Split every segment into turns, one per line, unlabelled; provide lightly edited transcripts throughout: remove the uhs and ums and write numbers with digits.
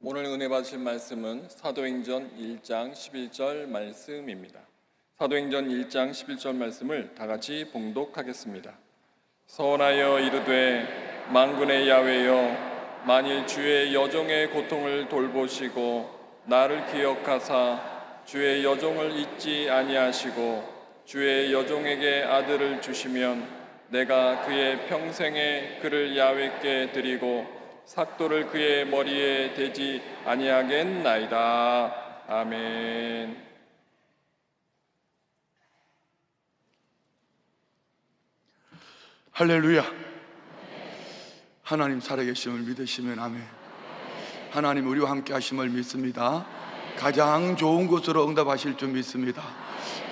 오늘 은혜 받으실 말씀은 사도행전 1장 11절 말씀입니다. 사도행전 1장 11절 말씀을 다 같이 봉독하겠습니다. 선하여 이르되 만군의 야훼여 만일 주의 여종의 고통을 돌보시고 나를 기억하사 주의 여종을 잊지 아니하시고 주의 여종에게 아들을 주시면 내가 그의 평생에 그를 야훼께 드리고 삭도를 그의 머리에 대지 아니하겠나이다. 아멘.
할렐루야. 하나님 살아계심을 믿으시면 아멘. 하나님 우리와 함께 하심을 믿습니다. 가장 좋은 것으로 응답하실 줄 믿습니다.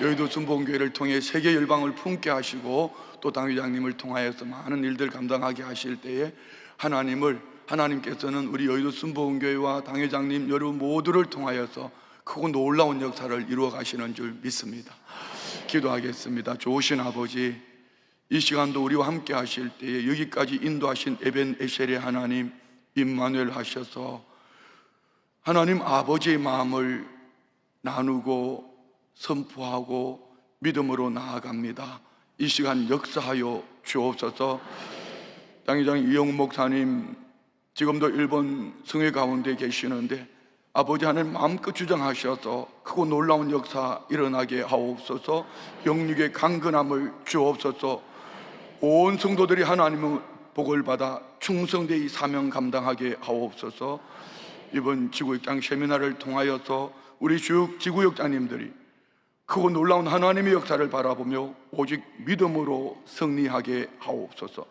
여의도 순복음교회를 통해 세계 열방을 품게 하시고 또 당회장님을 통하여서 많은 일들 감당하게 하실 때에 하나님께서는 우리 여의도 순복음교회와 당회장님 여러분 모두를 통하여서 크고 놀라운 역사를 이루어 가시는 줄 믿습니다. 기도하겠습니다. 좋으신 아버지, 이 시간도 우리와 함께 하실 때에 여기까지 인도하신 에벤에셀의 하나님 임마누엘 하셔서 하나님 아버지의 마음을 나누고 선포하고 믿음으로 나아갑니다. 이 시간 역사하여 주옵소서. 당회장 이영 목사님 지금도 일본 성회 가운데 계시는데 아버지 하나님 마음껏 주장하셔서 크고 놀라운 역사 일어나게 하옵소서. 영육의 강건함을 주옵소서. 온 성도들이 하나님의 복을 받아 충성되이 사명 감당하게 하옵소서. 이번 지구역장 세미나를 통하여서 우리 지구역장님들이 크고 놀라운 하나님의 역사를 바라보며 오직 믿음으로 승리하게 하옵소서.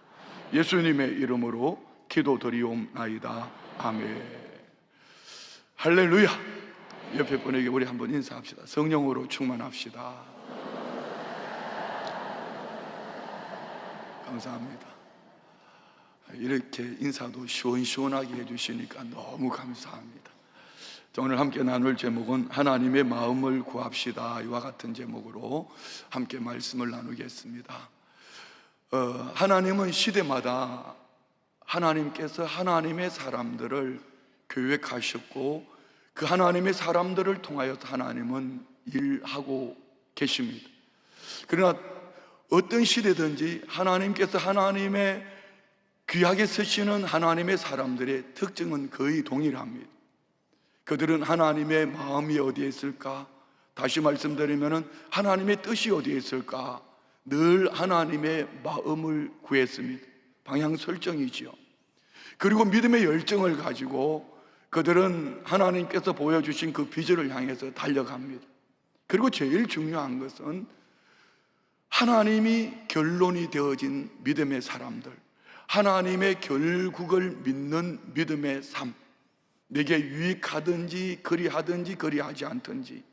예수님의 이름으로 기도드리옵나이다. 아멘. 할렐루야. 옆에 분에게 우리 한번 인사합시다. 성령으로 충만합시다. 감사합니다. 이렇게 인사도 시원시원하게 해주시니까 너무 감사합니다. 오늘 함께 나눌 제목은 하나님의 마음을 구합시다. 이와 같은 제목으로 함께 말씀을 나누겠습니다. 하나님은 시대마다 하나님께서 하나님의 사람들을 계획하셨고 그 하나님의 사람들을 통하여서 하나님은 일하고 계십니다. 그러나 어떤 시대든지 하나님께서 하나님의 귀하게 쓰시는 하나님의 사람들의 특징은 거의 동일합니다. 그들은 하나님의 마음이 어디에 있을까? 다시 말씀드리면 하나님의 뜻이 어디에 있을까? 늘 하나님의 마음을 구했습니다. 방향 설정이지요. 그리고 믿음의 열정을 가지고 그들은 하나님께서 보여주신 그 비전을 향해서 달려갑니다. 그리고 제일 중요한 것은 하나님이 결론이 되어진 믿음의 사람들, 하나님의 결국을 믿는 믿음의 삶, 내게 유익하든지 그리하든지 그리하지 않든지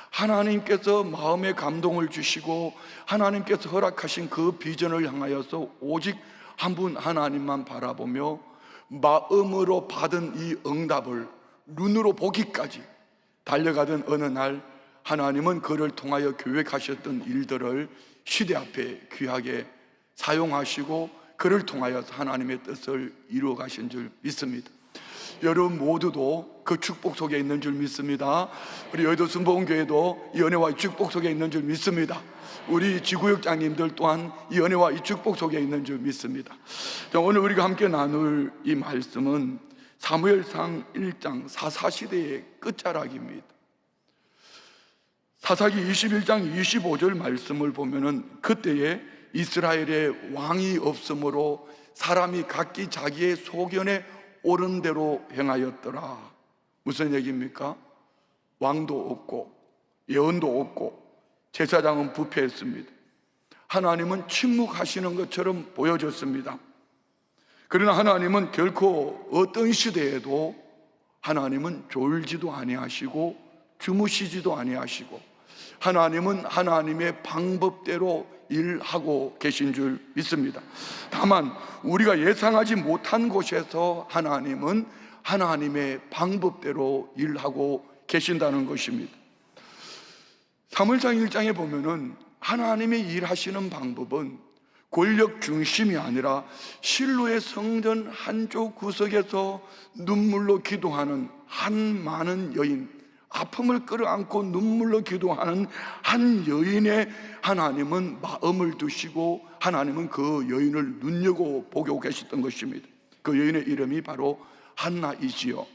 하나님께서 마음의 감동을 주시고 하나님께서 허락하신 그 비전을 향하여서 오직 한 분 하나님만 바라보며 마음으로 받은 이 응답을 눈으로 보기까지 달려가던 어느 날 하나님은 그를 통하여 계획하셨던 일들을 시대 앞에 귀하게 사용하시고 그를 통하여서 하나님의 뜻을 이루어 가신 줄 믿습니다. 여러분 모두도 그 축복 속에 있는 줄 믿습니다. 우리 여의도 순복음교회도 이 은혜와 이 축복 속에 있는 줄 믿습니다. 우리 지구역장님들 또한 이 은혜와 이 축복 속에 있는 줄 믿습니다. 오늘 우리가 함께 나눌 이 말씀은 사무엘상 1장 사사시대의 끝자락입니다. 사사기 21장 25절 말씀을 보면은 그때에 이스라엘에 왕이 없으므로 사람이 각기 자기의 소견에 옳은 대로 행하였더라. 무슨 얘기입니까? 왕도 없고 예언도 없고 제사장은 부패했습니다. 하나님은 침묵하시는 것처럼 보여졌습니다. 그러나 하나님은 결코 어떤 시대에도 하나님은 졸지도 아니하시고 주무시지도 아니하시고 하나님은 하나님의 방법대로 일하고 계신 줄 믿습니다. 다만 우리가 예상하지 못한 곳에서 하나님은 하나님의 방법대로 일하고 계신다는 것입니다. 사무엘상 1장에 보면은 하나님의 일하시는 방법은 권력 중심이 아니라 실로의 성전 한쪽 구석에서 눈물로 기도하는 한 많은 여인, 아픔을 끌어안고 눈물로 기도하는 한 여인의 하나님은 마음을 두시고 하나님은 그 여인을 눈여겨보고 계셨던 것입니다. 그 여인의 이름이 바로 한나이지요.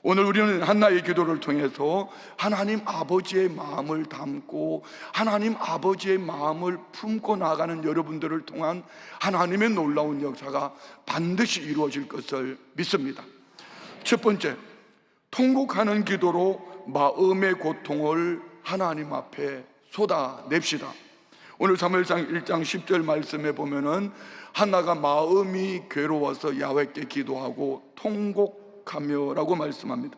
오늘 우리는 한나의 기도를 통해서 하나님 아버지의 마음을 담고 하나님 아버지의 마음을 품고 나가는 여러분들을 통한 하나님의 놀라운 역사가 반드시 이루어질 것을 믿습니다. 첫 번째, 통곡하는 기도로 마음의 고통을 하나님 앞에 쏟아냅시다. 오늘 사무엘상 1장 10절 말씀에 보면은 한나가 마음이 괴로워서 야훼께 기도하고 통곡하며라고 말씀합니다.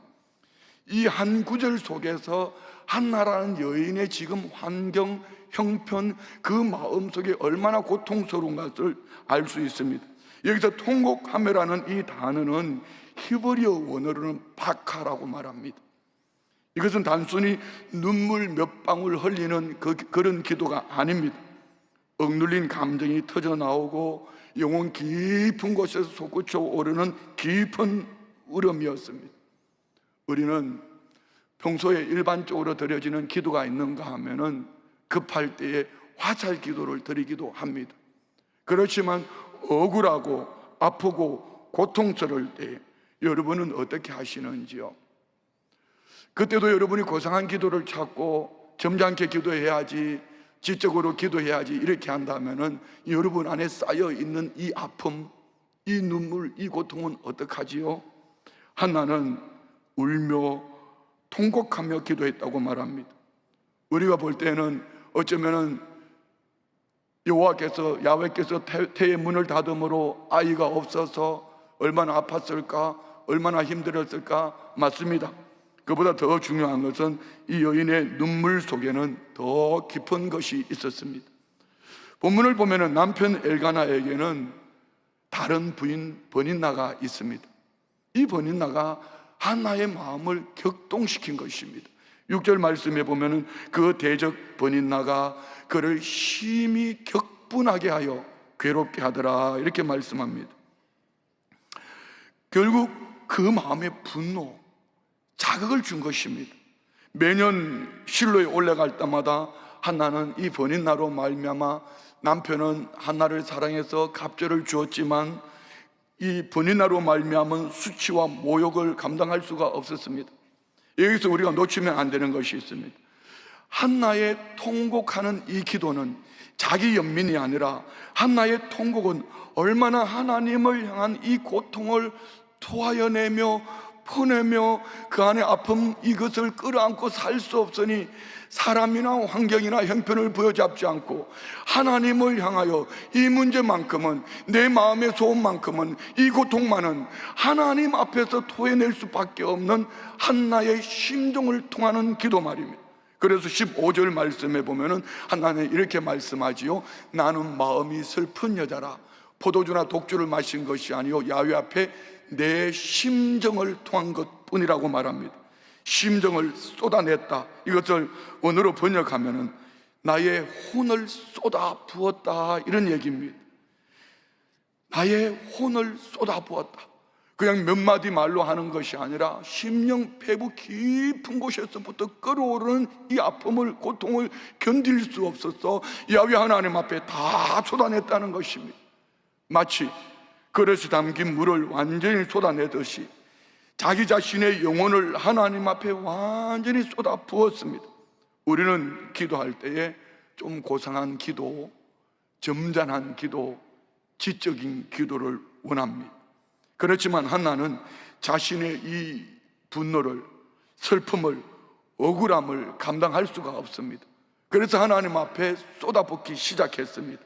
이 한 구절 속에서 한나라는 여인의 지금 환경, 형편, 그 마음 속에 얼마나 고통스러운 것을 알 수 있습니다. 여기서 통곡하며라는 이 단어는 히브리어 원어로는 바카라고 말합니다. 이것은 단순히 눈물 몇 방울 흘리는 그런 기도가 아닙니다. 억눌린 감정이 터져나오고 영혼 깊은 곳에서 솟구쳐 오르는 깊은 울음이었습니다. 우리는 평소에 일반적으로 드려지는 기도가 있는가 하면은 급할 때에 화살 기도를 드리기도 합니다. 그렇지만 억울하고 아프고 고통스러울 때 여러분은 어떻게 하시는지요? 그때도 여러분이 고상한 기도를 찾고 점잖게 기도해야지, 지적으로 기도해야지 이렇게 한다면은 여러분 안에 쌓여 있는 이 아픔, 이 눈물, 이 고통은 어떡하지요? 한나는 울며 통곡하며 기도했다고 말합니다. 우리가 볼 때는 어쩌면은 야훼께서 태의 문을 닫음으로 아이가 없어서 얼마나 아팠을까, 얼마나 힘들었을까. 맞습니다. 그보다 더 중요한 것은 이 여인의 눈물 속에는 더 깊은 것이 있었습니다. 본문을 보면은 남편 엘가나에게는 다른 부인 버닌나가 있습니다. 이 버닌나가 한나의 마음을 격동시킨 것입니다. 6절 말씀에 보면은 그 대적 버닌나가 그를 심히 격분하게 하여 괴롭게 하더라 이렇게 말씀합니다. 결국 그 마음의 분노, 자극을 준 것입니다. 매년 실로에 올라갈 때마다 한나는 이 버닌나로 말미암아 남편은 한나를 사랑해서 갑절을 주었지만 이 버닌나로 말미암은 수치와 모욕을 감당할 수가 없었습니다. 여기서 우리가 놓치면 안 되는 것이 있습니다. 한나의 통곡하는 이 기도는 자기 연민이 아니라 한나의 통곡은 얼마나 하나님을 향한 이 고통을 토하여내며 퍼내며 그 안에 아픔 이것을 끌어안고 살 수 없으니 사람이나 환경이나 형편을 부여잡지 않고 하나님을 향하여 이 문제만큼은, 내 마음의 소원만큼은, 이 고통만은 하나님 앞에서 토해낼 수밖에 없는 한나의 심정을 통하는 기도 말입니다. 그래서 15절 말씀에 보면은 한나는 이렇게 말씀하지요. 나는 마음이 슬픈 여자라. 포도주나 독주를 마신 것이 아니요 야훼 앞에 내 심정을 통한 것뿐이라고 말합니다. 심정을 쏟아냈다. 이것을 원어로 번역하면은 나의 혼을 쏟아 부었다 이런 얘기입니다. 나의 혼을 쏟아 부었다. 그냥 몇 마디 말로 하는 것이 아니라 심령 배부 깊은 곳에서부터 끌어오르는 이 아픔을, 고통을 견딜 수 없어서 야훼 하나님 앞에 다 쏟아냈다는 것입니다. 마치 그릇에 담긴 물을 완전히 쏟아내듯이 자기 자신의 영혼을 하나님 앞에 완전히 쏟아 부었습니다. 우리는 기도할 때에 좀 고상한 기도, 점잖은 기도, 지적인 기도를 원합니다. 그렇지만 한나는 자신의 이 분노를, 슬픔을, 억울함을 감당할 수가 없습니다. 그래서 하나님 앞에 쏟아붓기 시작했습니다.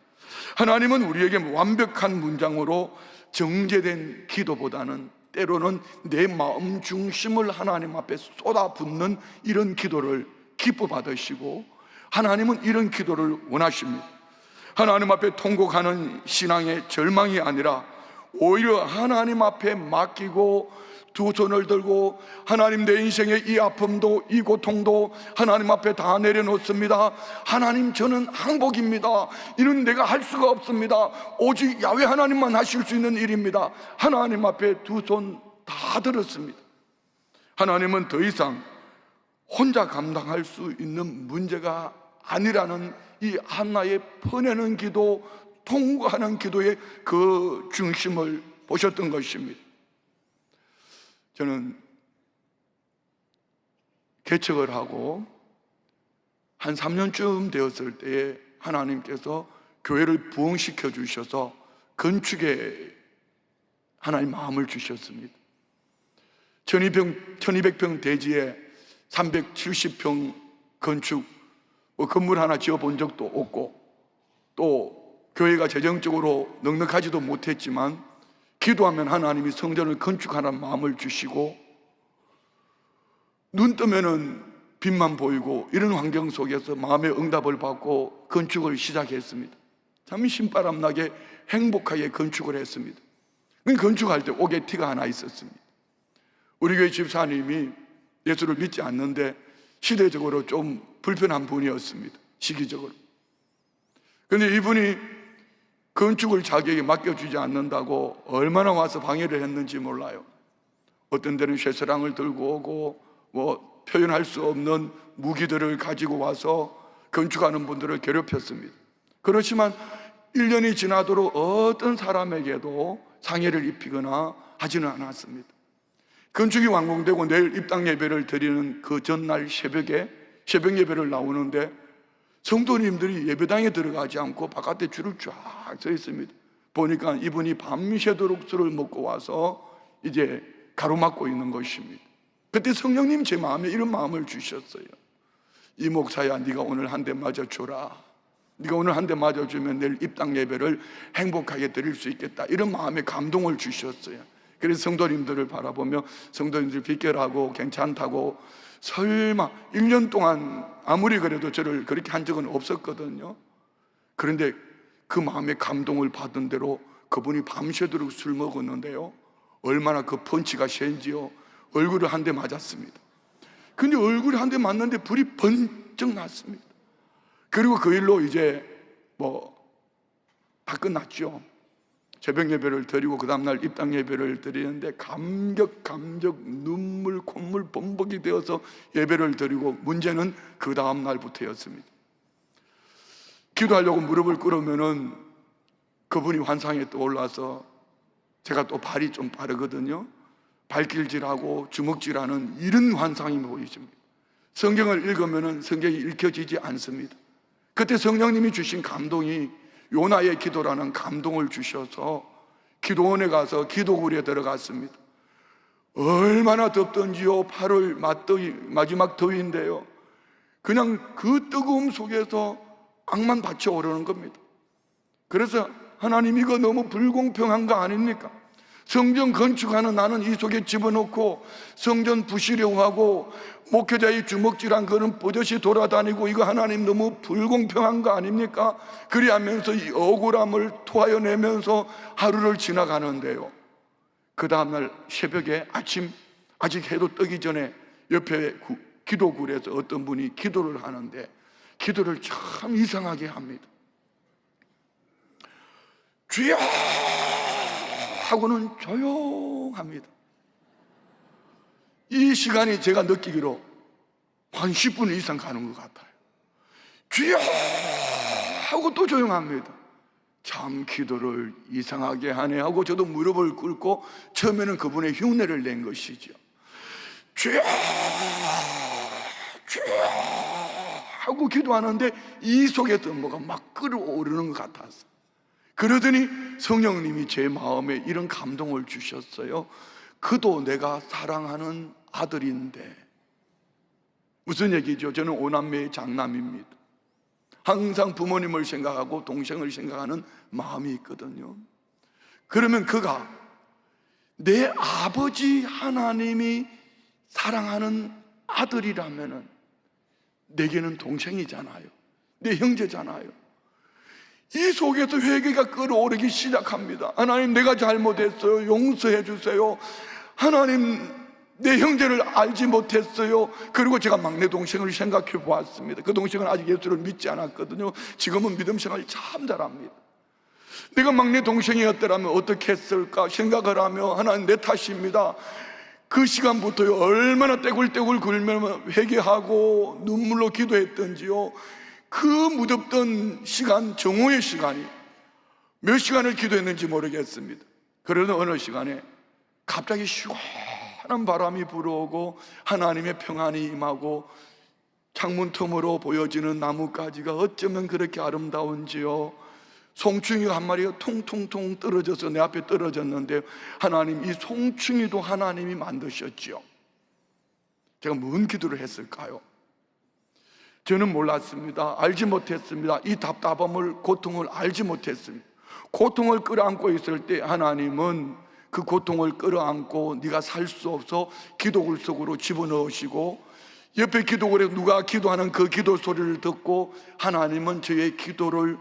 하나님은 우리에게 완벽한 문장으로 정제된 기도보다는 때로는 내 마음 중심을 하나님 앞에 쏟아붓는 이런 기도를 기뻐 받으시고 하나님은 이런 기도를 원하십니다. 하나님 앞에 통곡하는 신앙의 절망이 아니라 오히려 하나님 앞에 맡기고 두 손을 들고 하나님, 내 인생의 이 아픔도 이 고통도 하나님 앞에 다 내려놓습니다. 하나님, 저는 항복입니다. 이는 내가 할 수가 없습니다. 오직 야훼 하나님만 하실 수 있는 일입니다. 하나님 앞에 두 손 다 들었습니다. 하나님은 더 이상 혼자 감당할 수 있는 문제가 아니라는 이 한나의 퍼내는 기도, 통과하는 기도의 그 중심을 보셨던 것입니다. 저는 개척을 하고 한 3년쯤 되었을 때에 하나님께서 교회를 부흥시켜 주셔서 건축에 하나님 마음을 주셨습니다. 1200평 대지에 370평 건축 건물 하나 지어본 적도 없고, 또 교회가 재정적으로 넉넉하지도 못했지만 기도하면 하나님이 성전을 건축하라는 마음을 주시고, 눈 뜨면은 빛만 보이고, 이런 환경 속에서 마음의 응답을 받고 건축을 시작했습니다. 참 신바람나게 행복하게 건축을 했습니다. 건축할 때 오게티가 하나 있었습니다. 우리 교회 집사님이 예수를 믿지 않는데 시대적으로 좀 불편한 분이었습니다. 시기적으로. 그런데 이분이 건축을 자기에게 맡겨주지 않는다고 얼마나 와서 방해를 했는지 몰라요. 어떤 데는 쇠사랑을 들고 오고, 표현할 수 없는 무기들을 가지고 와서 건축하는 분들을 괴롭혔습니다. 그렇지만 1년이 지나도록 어떤 사람에게도 상해를 입히거나 하지는 않았습니다. 건축이 완공되고 내일 입당 예배를 드리는 그 전날 새벽에 새벽 예배를 나오는데 성도님들이 예배당에 들어가지 않고 바깥에 줄을 쫙 서 있습니다. 보니까 이분이 밤새도록 술을 먹고 와서 이제 가로막고 있는 것입니다. 그때 성령님 제 마음에 이런 마음을 주셨어요. 이 목사야, 네가 오늘 한 대 맞아줘라. 네가 오늘 한 대 맞아주면 내일 입당 예배를 행복하게 드릴 수 있겠다. 이런 마음에 감동을 주셨어요. 그래서 성도님들을 바라보며 성도님들 비결하고 괜찮다고, 설마 1년 동안 아무리 그래도 저를 그렇게 한 적은 없었거든요. 그런데 그 마음의 감동을 받은 대로 그분이 밤새도록 술 먹었는데요, 얼마나 그 펀치가 센지요. 얼굴을 한 대 맞았습니다. 근데 얼굴에 한 대 맞는데 불이 번쩍 났습니다. 그리고 그 일로 이제 다 끝났죠. 새벽 예배를 드리고 그 다음날 입당 예배를 드리는데 감격 눈물 콧물 범벅이 되어서 예배를 드리고, 문제는 그 다음날부터였습니다. 기도하려고 무릎을 꿇으면은 그분이 환상에 떠올라서, 제가 또 발이 좀 빠르거든요. 발길질하고 주먹질하는 이런 환상이 보이십니다. 성경을 읽으면은 성경이 읽혀지지 않습니다. 그때 성령님이 주신 감동이 요나의 기도라는 감동을 주셔서 기도원에 가서 기도굴에 들어갔습니다. 얼마나 덥던지요. 8월 마지막 더위인데요, 그냥 그 뜨거움 속에서 악만 받쳐 오르는 겁니다. 그래서 하나님, 이거 너무 불공평한 거 아닙니까? 성전 건축하는 나는 이 속에 집어넣고 성전 부시려고 하고 목회자의 주먹질한 그런 버젓이 돌아다니고, 이거 하나님 너무 불공평한 거 아닙니까? 그리하면서 이 억울함을 토하여내면서 하루를 지나가는데요, 그 다음날 새벽에 아침 아직 해도 뜨기 전에 옆에 기도굴에서 어떤 분이 기도를 하는데 기도를 참 이상하게 합니다. 주여 하고는 조용합니다. 이 시간이 제가 느끼기로 한 10분 이상 가는 것 같아요. 주여 하고 또 조용합니다. 참 기도를 이상하게 하네 하고 저도 무릎을 꿇고 처음에는 그분의 흉내를 낸 것이죠. 주여 하고 기도하는데 이 속에서 뭐가 막 끓어오르는 것 같았어요. 그러더니 성령님이 제 마음에 이런 감동을 주셨어요. 그도 내가 사랑하는 아들인데. 무슨 얘기죠? 저는 5남매의 장남입니다. 항상 부모님을 생각하고 동생을 생각하는 마음이 있거든요. 그러면 그가 내 아버지 하나님이 사랑하는 아들이라면은 내게는 동생이잖아요. 내 형제잖아요. 이 속에서 회개가 끓어오르기 시작합니다. 하나님, 내가 잘못했어요. 용서해 주세요. 하나님, 내 형제를 알지 못했어요. 그리고 제가 막내 동생을 생각해 보았습니다. 그 동생은 아직 예수를 믿지 않았거든요. 지금은 믿음 생활 참 잘합니다. 내가 막내 동생이었더라면 어떻게 했을까 생각을 하며, 하나님, 내 탓입니다. 그 시간부터 얼마나 떼굴떼굴 굴며 회개하고 눈물로 기도했던지요. 그 무덥던 시간, 정오의 시간이 몇 시간을 기도했는지 모르겠습니다. 그러던 어느 시간에 갑자기 시원한 바람이 불어오고 하나님의 평안이 임하고 창문 틈으로 보여지는 나뭇가지가 어쩌면 그렇게 아름다운지요. 송충이가 한 마리가 통통통 떨어져서 내 앞에 떨어졌는데, 하나님, 이 송충이도 하나님이 만드셨지요. 제가 뭔 기도를 했을까요? 저는 몰랐습니다. 알지 못했습니다. 이 답답함을, 고통을 알지 못했습니다. 고통을 끌어안고 있을 때 하나님은 그 고통을 끌어안고 네가 살 수 없어 기도굴 속으로 집어넣으시고, 옆에 기도굴에 누가 기도하는 그 기도 소리를 듣고 하나님은 저의 기도를,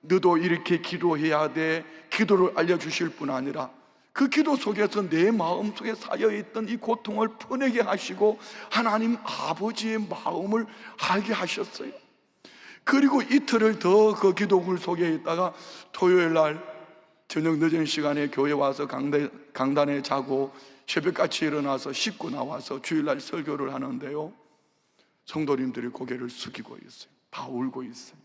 너도 이렇게 기도해야 돼, 기도를 알려주실 뿐 아니라 그 기도 속에서 내 마음속에 쌓여있던 이 고통을 퍼내게 하시고 하나님 아버지의 마음을 알게 하셨어요. 그리고 이틀을 더 그 기도굴 속에 있다가 토요일 날 저녁 늦은 시간에 교회 와서 강단에 자고 새벽같이 일어나서 씻고 나와서 주일날 설교를 하는데요, 성도님들이 고개를 숙이고 있어요. 다 울고 있어요.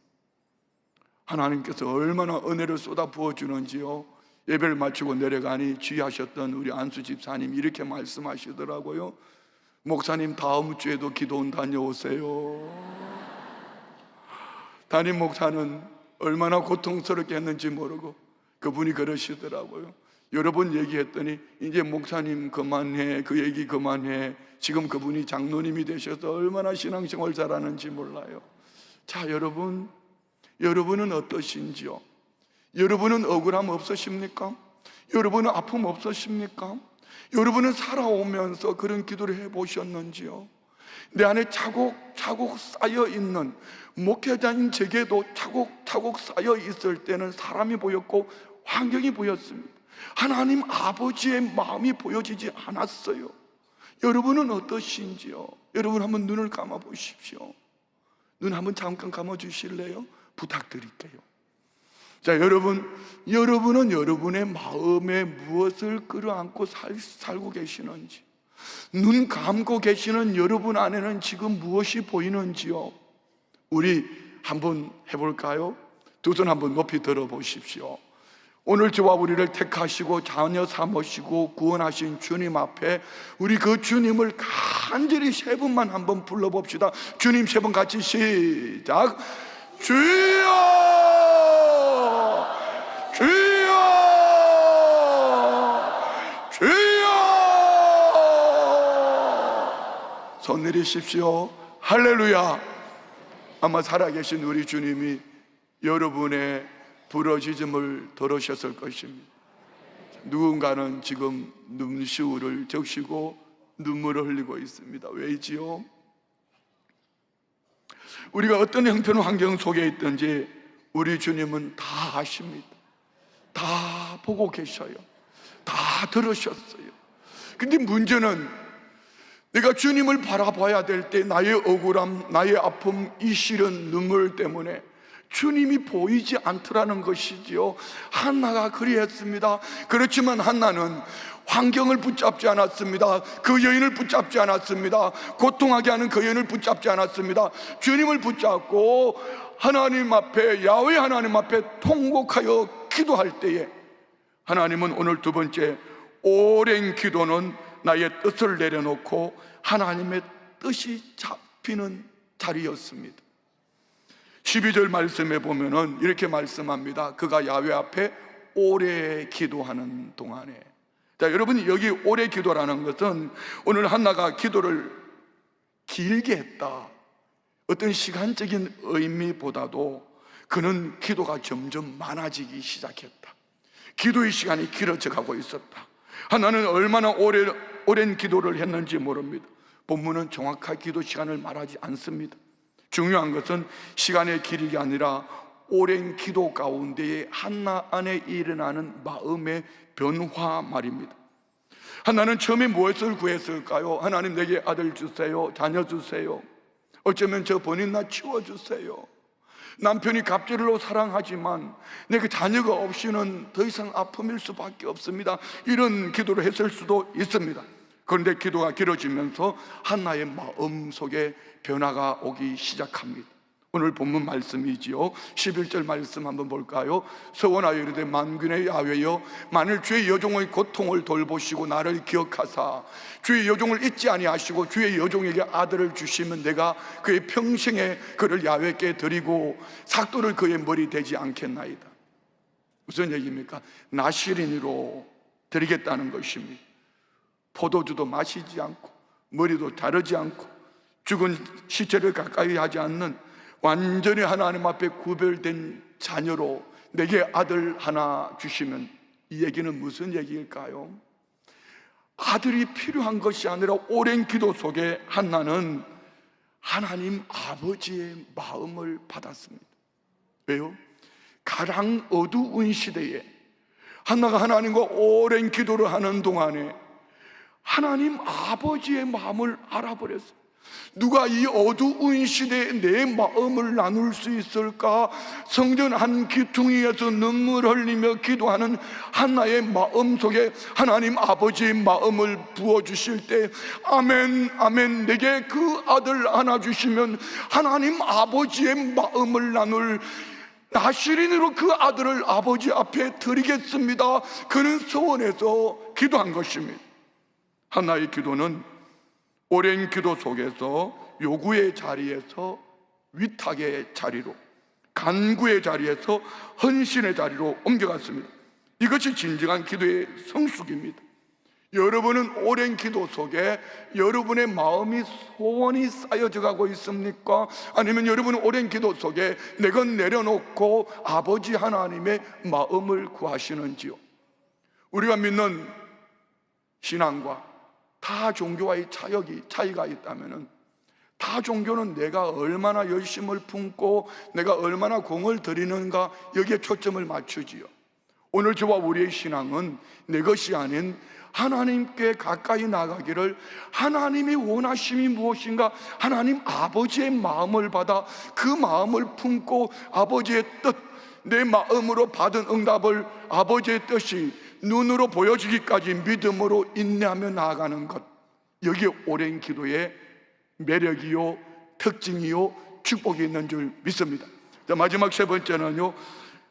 하나님께서 얼마나 은혜를 쏟아 부어주는지요. 예배를 마치고 내려가니 지휘하셨던 우리 안수 집사님이 이렇게 말씀하시더라고요. 목사님, 다음 주에도 기도원 다녀오세요. 담임 목사는 얼마나 고통스럽게 했는지 모르고 그분이 그러시더라고요. 여러 번 얘기했더니 이제 목사님 그만해, 그 얘기 그만해. 지금 그분이 장로님이 되셔서 얼마나 신앙생활 잘하는지 몰라요. 자, 여러분은 어떠신지요? 여러분은 억울함 없으십니까? 여러분은 아픔 없으십니까? 여러분은 살아오면서 그런 기도를 해보셨는지요? 내 안에 차곡차곡 쌓여있는, 목회자인 제게도 차곡차곡 쌓여있을 때는 사람이 보였고 환경이 보였습니다. 하나님 아버지의 마음이 보여지지 않았어요. 여러분은 어떠신지요? 여러분 한번 눈을 감아 보십시오. 눈 한번 잠깐 감아 주실래요? 부탁드릴게요. 자, 여러분은 여러분의 마음에 무엇을 끌어안고 살고 계시는지, 눈 감고 계시는 여러분 안에는 지금 무엇이 보이는지요? 우리 한번 해볼까요? 두 손 한번 높이 들어 보십시오. 오늘 저와 우리를 택하시고 자녀 삼으시고 구원하신 주님 앞에 우리 그 주님을 간절히 세 번만 한번 불러봅시다. 주님 세 번 같이 시작. 주여, 주여, 주여. 손 내리십시오. 할렐루야. 아마 살아계신 우리 주님이 여러분의 부러지즘을 들으셨을 것입니다. 누군가는 지금 눈시울을 적시고 눈물을 흘리고 있습니다. 왜지요? 우리가 어떤 형편의 환경 속에 있든지 우리 주님은 다 아십니다. 다 보고 계셔요. 다 들으셨어요. 근데 문제는 내가 주님을 바라봐야 될 때 나의 억울함, 나의 아픔, 이 시른 눈물 때문에 주님이 보이지 않더라는 것이지요. 한나가 그리했습니다. 그렇지만 한나는 환경을 붙잡지 않았습니다. 그 여인을 붙잡지 않았습니다. 고통하게 하는 그 여인을 붙잡지 않았습니다. 주님을 붙잡고 하나님 앞에, 야훼 하나님 앞에 통곡하여 기도할 때에 하나님은 오늘 두 번째, 오랜 기도는 나의 뜻을 내려놓고 하나님의 뜻이 잡히는 자리였습니다. 12절 말씀에 보면은 이렇게 말씀합니다. 그가 야훼 앞에 오래 기도하는 동안에. 자, 여러분, 여기 오래 기도라는 것은 오늘 한나가 기도를 길게 했다, 어떤 시간적인 의미보다도 그는 기도가 점점 많아지기 시작했다. 기도의 시간이 길어져 가고 있었다. 한나는 얼마나 오랜 기도를 했는지 모릅니다. 본문은 정확한 기도 시간을 말하지 않습니다. 중요한 것은 시간의 길이가 아니라 오랜 기도 가운데에 한나 안에 일어나는 마음의 변화 말입니다. 한나는 처음에 무엇을 구했을까요? 하나님, 내게 아들 주세요, 자녀 주세요. 어쩌면 저 번인나 치워주세요. 남편이 갑절로 사랑하지만 내게 자녀가 없이는 더 이상 아픔일 수밖에 없습니다. 이런 기도를 했을 수도 있습니다. 그런데 기도가 길어지면서 한나의 마음 속에 변화가 오기 시작합니다. 오늘 본문 말씀이지요. 11절 말씀 한번 볼까요? 서원하여 이르되 만군의 야훼여, 만일 주의 여종의 고통을 돌보시고 나를 기억하사 주의 여종을 잊지 아니하시고 주의 여종에게 아들을 주시면 내가 그의 평생에 그를 야훼께 드리고 삭도를 그의 머리 되지 않겠나이다. 무슨 얘기입니까? 나시린으로 드리겠다는 것입니다. 포도주도 마시지 않고 머리도 자르지 않고 죽은 시체를 가까이 하지 않는 완전히 하나님 앞에 구별된 자녀로 내게 아들 하나 주시면, 이 얘기는 무슨 얘기일까요? 아들이 필요한 것이 아니라 오랜 기도 속에 한나는 하나님 아버지의 마음을 받았습니다. 왜요? 가장 어두운 시대에 한나가 하나님과 오랜 기도를 하는 동안에 하나님 아버지의 마음을 알아버렸어요. 누가 이 어두운 시대에 내 마음을 나눌 수 있을까? 성전 한 귀퉁이에서 눈물 흘리며 기도하는 한나의 마음 속에 하나님 아버지의 마음을 부어주실 때, 아멘 아멘, 내게 그 아들 하나 주시면 하나님 아버지의 마음을 나눌 나시린으로 그 아들을 아버지 앞에 드리겠습니다. 그는 소원해서 기도한 것입니다. 한나의 기도는 오랜 기도 속에서 요구의 자리에서 위탁의 자리로, 간구의 자리에서 헌신의 자리로 옮겨갔습니다. 이것이 진정한 기도의 성숙입니다. 여러분은 오랜 기도 속에 여러분의 마음이 소원이 쌓여져 가고 있습니까? 아니면 여러분은 오랜 기도 속에 내가 내려놓고 아버지 하나님의 마음을 구하시는지요? 우리가 믿는 신앙과 타 종교와의 차이가 있다면, 타 종교는 내가 얼마나 열심을 품고 내가 얼마나 공을 들이는가, 여기에 초점을 맞추지요. 오늘 저와 우리의 신앙은 내 것이 아닌 하나님께 가까이 나가기를, 하나님이 원하심이 무엇인가, 하나님 아버지의 마음을 받아 그 마음을 품고 아버지의 뜻, 내 마음으로 받은 응답을 아버지의 뜻이 눈으로 보여지기까지 믿음으로 인내하며 나아가는 것, 여기에 오랜 기도의 매력이요, 특징이요, 축복이 있는 줄 믿습니다. 자, 마지막 세 번째는요,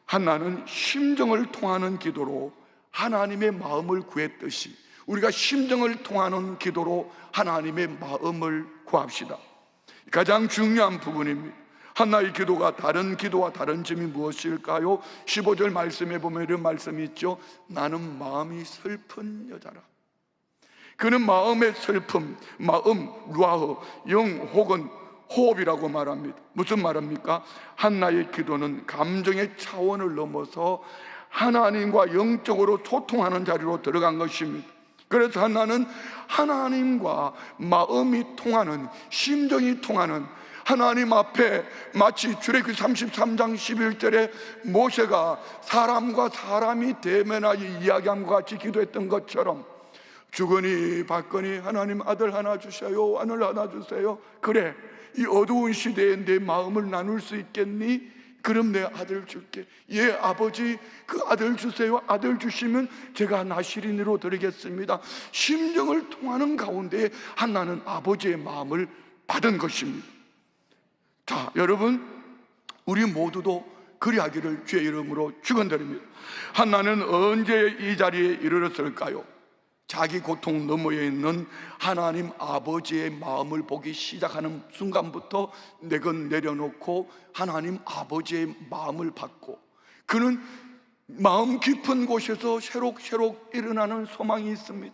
한나는 심정을 통하는 기도로 하나님의 마음을 구했듯이 우리가 심정을 통하는 기도로 하나님의 마음을 구합시다. 가장 중요한 부분입니다. 한나의 기도가 다른 기도와 다른 점이 무엇일까요? 15절 말씀에 보면 이런 말씀이 있죠. 나는 마음이 슬픈 여자라. 그는 마음의 슬픔, 마음, 루아흐, 영 혹은 호흡이라고 말합니다. 무슨 말입니까? 한나의 기도는 감정의 차원을 넘어서 하나님과 영적으로 소통하는 자리로 들어간 것입니다. 그래서 한나는 하나님과 마음이 통하는, 심정이 통하는, 하나님 앞에 마치 출애굽기 33장 11절에 모세가 사람과 사람이 대면하여 이야기함과 같이 기도했던 것처럼, 주거니 받거니 하나님 아들 하나 주셔요, 아들 하나 주세요. 그래, 이 어두운 시대에 내 마음을 나눌 수 있겠니? 그럼 내 아들 줄게. 예 아버지, 그 아들 주세요. 아들 주시면 제가 나시린으로 드리겠습니다. 심정을 통하는 가운데 한나는 아버지의 마음을 받은 것입니다. 자, 여러분, 우리 모두도 그리하기를 주의 이름으로 축원드립니다. 한나는 언제 이 자리에 이르렀을까요? 자기 고통 너머에 있는 하나님 아버지의 마음을 보기 시작하는 순간부터 내가 내려놓고 하나님 아버지의 마음을 받고, 그는 마음 깊은 곳에서 새록새록 일어나는 소망이 있습니다.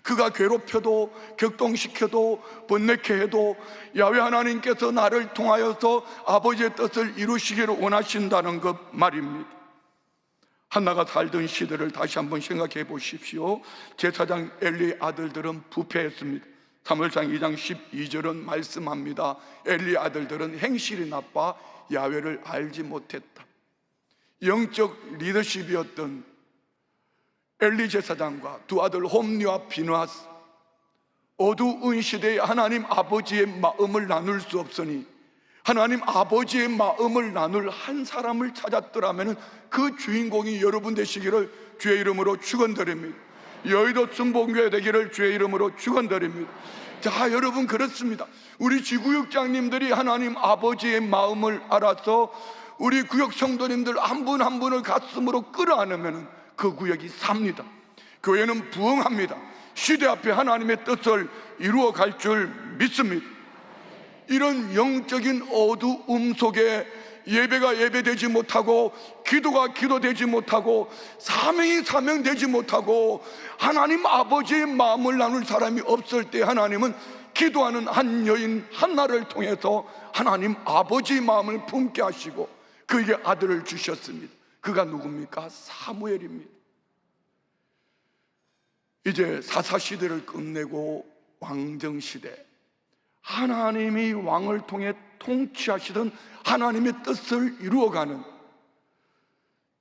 그가 괴롭혀도 격동시켜도 번뇌케 해도 야훼 하나님께서 나를 통하여서 아버지의 뜻을 이루시기를 원하신다는 것 말입니다. 한나가 살던 시대를 다시 한번 생각해 보십시오. 제사장 엘리의 아들들은 부패했습니다. 사무엘상 2장 12절은 말씀합니다. 엘리의 아들들은 행실이 나빠 야훼를 알지 못했다. 영적 리더십이었던 엘리 제사장과 두 아들 홈리와 비느하스, 어두운 시대에 하나님 아버지의 마음을 나눌 수 없으니 하나님 아버지의 마음을 나눌 한 사람을 찾았더라면 그 주인공이 여러분 되시기를 주의 이름으로 축원드립니다. 여의도 순복음교회 되기를 주의 이름으로 축원드립니다. 자, 여러분, 그렇습니다. 우리 지구역장님들이 하나님 아버지의 마음을 알아서 우리 구역 성도님들 한 분 한 분을 가슴으로 끌어안으면 그 구역이 삽니다. 교회는 부흥합니다. 시대 앞에 하나님의 뜻을 이루어 갈 줄 믿습니다. 이런 영적인 어두움 속에 예배가 예배되지 못하고 기도가 기도되지 못하고 사명이 사명되지 못하고 하나님 아버지의 마음을 나눌 사람이 없을 때 하나님은 기도하는 한 여인 한나를 통해서 하나님 아버지의 마음을 품게 하시고 그에게 아들을 주셨습니다. 그가 누굽니까? 사무엘입니다. 이제 사사시대를 끝내고 왕정시대, 하나님이 왕을 통해 통치하시던 하나님의 뜻을 이루어가는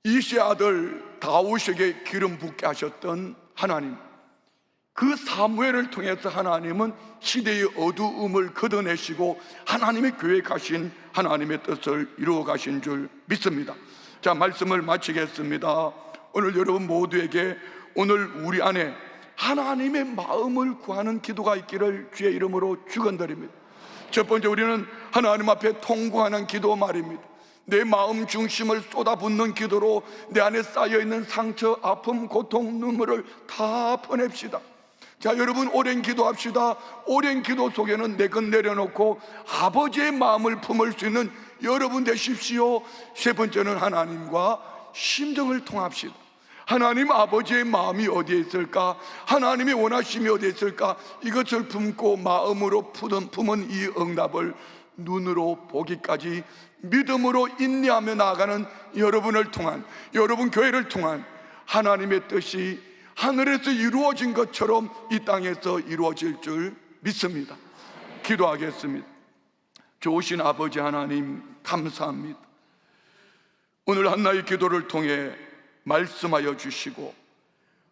이시의 아들 다윗에게 기름 붓게 하셨던 하나님, 그 사무엘을 통해서 하나님은 시대의 어두움을 걷어내시고 하나님의 계획하신 하나님의 뜻을 이루어 가신 줄 믿습니다. 자, 말씀을 마치겠습니다. 오늘 여러분 모두에게 오늘 우리 안에 하나님의 마음을 구하는 기도가 있기를 주의 이름으로 축원드립니다. 첫 번째, 우리는 하나님 앞에 통곡하는 기도 말입니다. 내 마음 중심을 쏟아붓는 기도로 내 안에 쌓여있는 상처, 아픔, 고통, 눈물을 다 퍼냅시다. 자, 여러분, 오랜 기도합시다. 오랜 기도 속에는 내 것 내려놓고 아버지의 마음을 품을 수 있는 여러분 되십시오. 세 번째는 하나님과 심정을 통합시다. 하나님 아버지의 마음이 어디에 있을까? 하나님의 원하심이 어디에 있을까? 이것을 품고 마음으로 품은 이 응답을 눈으로 보기까지 믿음으로 인내하며 나아가는 여러분을 통한, 여러분 교회를 통한 하나님의 뜻이 하늘에서 이루어진 것처럼 이 땅에서 이루어질 줄 믿습니다. 기도하겠습니다. 좋으신 아버지 하나님, 감사합니다. 오늘 한나의 기도를 통해 말씀하여 주시고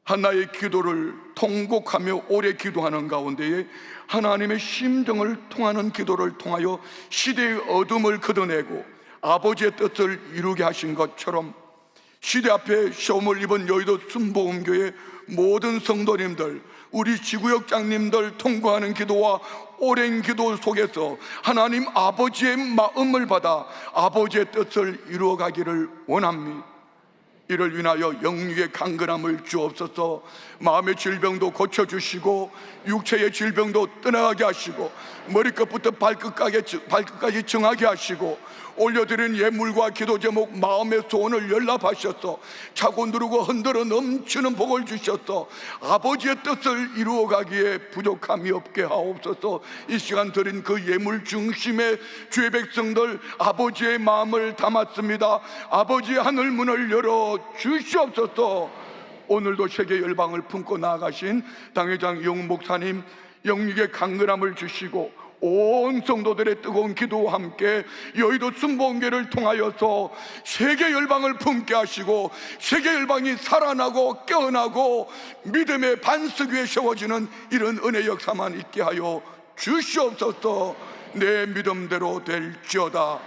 한나의 기도를 통곡하며 오래 기도하는 가운데에 하나님의 심정을 통하는 기도를 통하여 시대의 어둠을 걷어내고 아버지의 뜻을 이루게 하신 것처럼 시대 앞에 시험을 입은 여의도 순복음교회 모든 성도님들, 우리 지구역장님들 통과하는 기도와 오랜 기도 속에서 하나님 아버지의 마음을 받아 아버지의 뜻을 이루어가기를 원합니다. 이를 위하여 영육의 강건함을 주옵소서. 마음의 질병도 고쳐주시고 육체의 질병도 떠나가게 하시고 머리끝부터 발끝까지 정하게 하시고 올려드린 예물과 기도 제목 마음의 소원을 연락하셔서 차고 누르고 흔들어 넘치는 복을 주셔서 아버지의 뜻을 이루어가기에 부족함이 없게 하옵소서. 이 시간 드린 그 예물 중심의 주의 백성들 아버지의 마음을 담았습니다. 아버지의 하늘문을 열어 주시옵소서. 오늘도 세계 열방을 품고 나아가신 당회장 영 목사님 영육의 강건함을 주시고 온 성도들의 뜨거운 기도와 함께 여의도 순복음교회를 통하여서 세계 열방을 품게 하시고 세계 열방이 살아나고 깨어나고 믿음의 반석 위에 세워지는 이런 은혜 역사만 있게 하여 주시옵소서. 내 믿음대로 될지어다.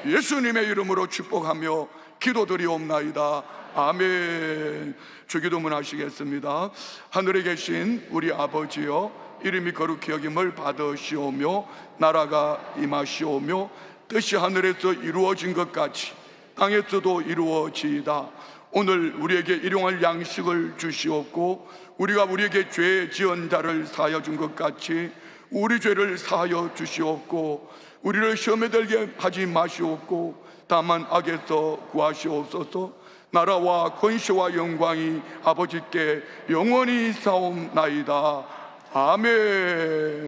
예수님의 이름으로 축복하며 기도드리옵나이다. 아멘. 주기도문 하시겠습니다. 하늘에 계신 우리 아버지여, 이름이 거룩히 여김을 받으시오며 나라가 임하시오며 뜻이 하늘에서 이루어진 것 같이 땅에서도 이루어지이다. 오늘 우리에게 일용할 양식을 주시옵고 우리가 우리에게 죄 지은 자를 사하여 준 것 같이 우리 죄를 사하여 주시옵고 우리를 시험에 들게 하지 마시옵고 다만 악에서 구하시옵소서. 나라와 권세와 영광이 아버지께 영원히 사옵나이다. 아멘.